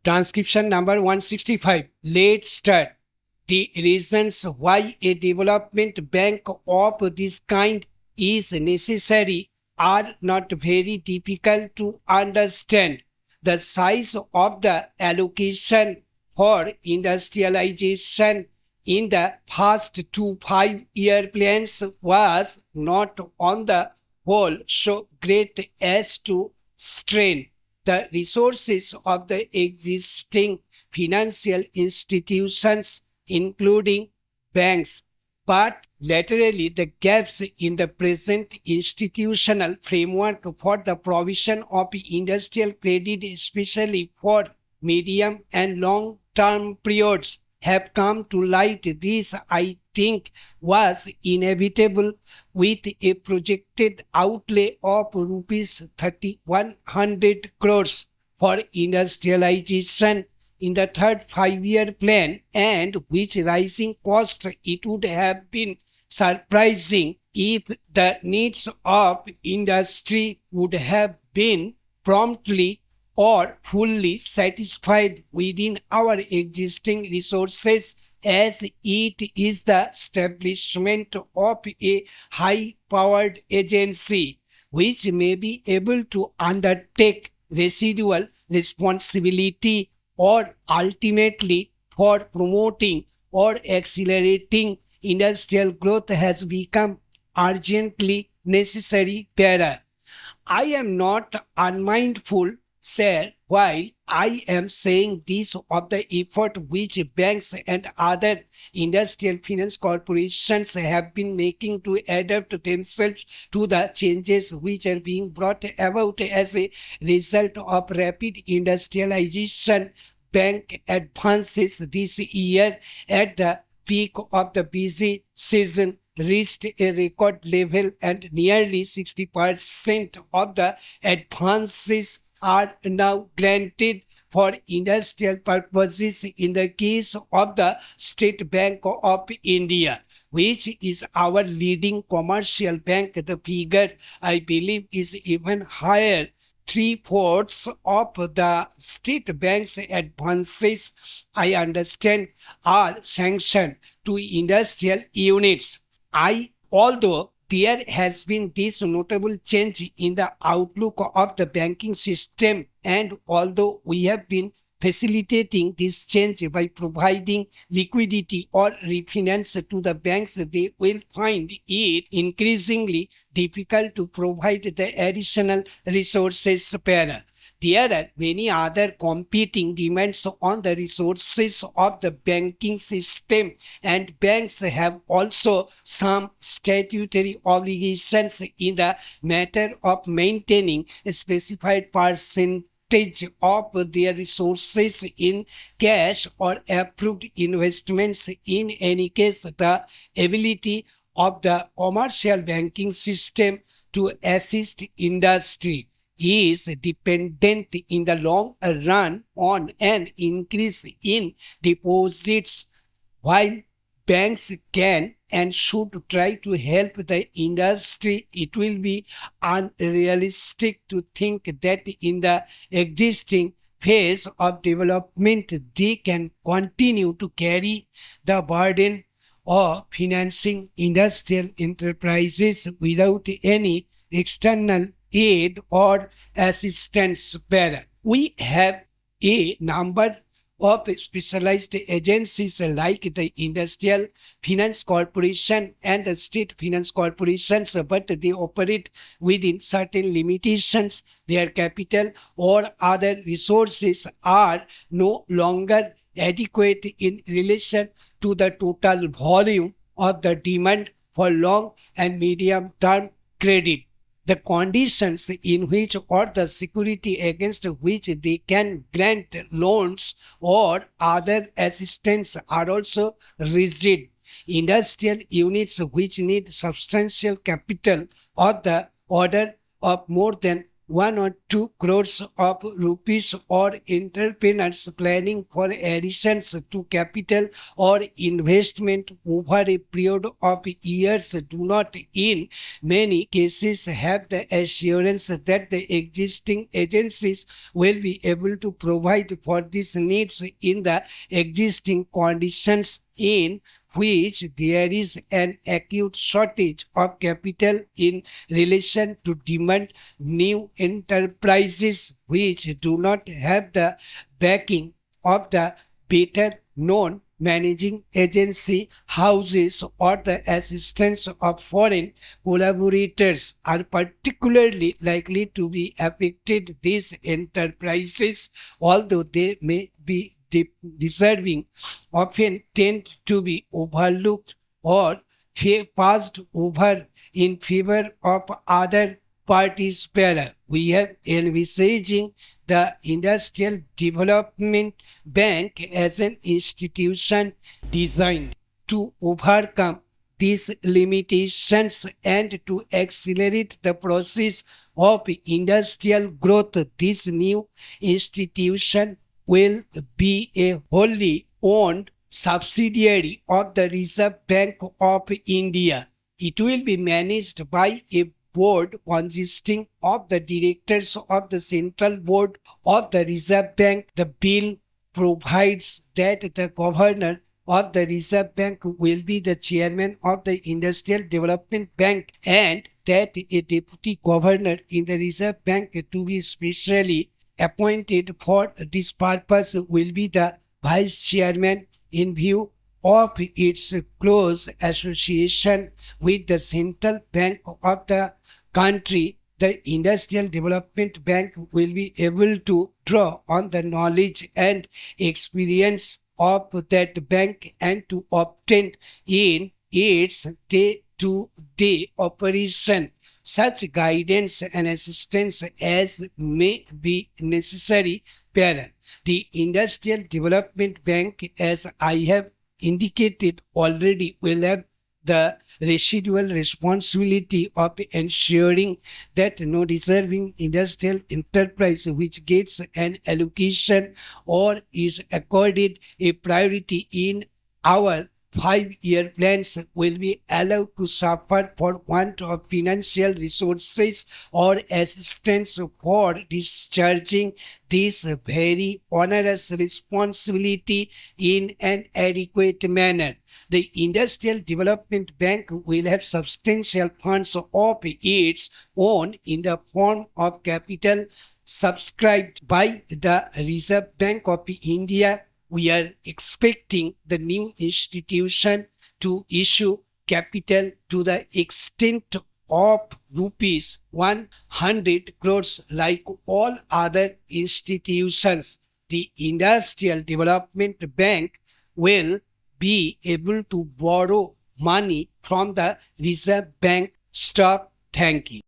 Transcription number 165. Let's start. The reasons why a development bank of this kind is necessary are not very difficult to understand. The size of the allocation for industrialization in the past 2 5-year plans was not on the whole so great as to strain the resources of the existing financial institutions, including banks, but laterally the gaps in the present institutional framework for the provision of industrial credit, especially for medium and long term periods, have come to light. This, I think, was inevitable with a projected outlay of rupees 3100 crores for industrialization in the third 5-year plan, and which rising cost it would have been surprising if the needs of industry would have been promptly or fully satisfied within our existing resources, as it is the establishment of a high-powered agency which may be able to undertake residual responsibility or ultimately for promoting or accelerating industrial growth has become urgently necessary. Para. I am not unmindful, sir, while I am saying this, of the effort which banks and other industrial finance corporations have been making to adapt themselves to the changes which are being brought about as a result of rapid industrialization. Bank advances this year at the peak of the busy season reached a record level, and nearly 60% of the advances are now granted for industrial purposes. In the case of the State Bank of India, which is our leading commercial bank, the figure, I believe, is even higher. 3/4 of the state bank's advances, I understand, are sanctioned to industrial units. Although there has been this notable change in the outlook of the banking system, and although we have been facilitating this change by providing liquidity or refinance to the banks, they will find it increasingly difficult to provide the additional resources. Para. There are many other competing demands on the resources of the banking system, and banks have also some statutory obligations in the matter of maintaining a specified percentage of their resources in cash or approved investments. In any case, the ability of the commercial banking system to assist industry is dependent in the long run on an increase in deposits. While banks can and should try to help the industry, it will be unrealistic to think that in the existing phase of development they can continue to carry the burden of financing industrial enterprises without any external aid or assistance. Para. We have a number of specialized agencies like the Industrial Finance Corporation and the State Finance Corporations, but they operate within certain limitations. Their capital or other resources are no longer adequate in relation to the total volume of the demand for long and medium term credit. The conditions in which or the security against which they can grant loans or other assistance are also rigid. Industrial units which need substantial capital of the order of more than 1 or 2 crores of rupees, or entrepreneurs planning for additions to capital or investment over a period of years do not, in many cases, have the assurance that the existing agencies will be able to provide for these needs in the existing conditions in which there is an acute shortage of capital in relation to demand. New enterprises which do not have the backing of the better known managing agency houses or the assistance of foreign collaborators are particularly likely to be affected. These enterprises, although they may be deserving, often tend to be overlooked or passed over in favor of other parties' para. We have envisaging the Industrial Development Bank as an institution designed to overcome these limitations and to accelerate the process of industrial growth. This new institution will be a wholly owned subsidiary of the Reserve Bank of India. It will be managed by a board consisting of the directors of the Central Board of the Reserve Bank. The bill provides that the governor of the Reserve Bank will be the chairman of the Industrial Development Bank, and that a deputy governor in the Reserve Bank to be specially appointed for this purpose will be the vice chairman. In view of its close association with the central bank of the country, the Industrial Development Bank will be able to draw on the knowledge and experience of that bank and to obtain in its day-to-day operation such guidance and assistance as may be necessary. Para. The Industrial Development Bank, as I have indicated already, will have the residual responsibility of ensuring that no deserving industrial enterprise which gets an allocation or is accorded a priority in our 5-year plans will be allowed to suffer for want of financial resources or assistance for discharging this very onerous responsibility in an adequate manner. The Industrial Development Bank will have substantial funds of its own in the form of capital subscribed by the Reserve Bank of India. We are expecting the new institution to issue capital to the extent of rupees 100 crores like all other institutions. The Industrial Development Bank will be able to borrow money from the Reserve Bank. Stop. Thank you.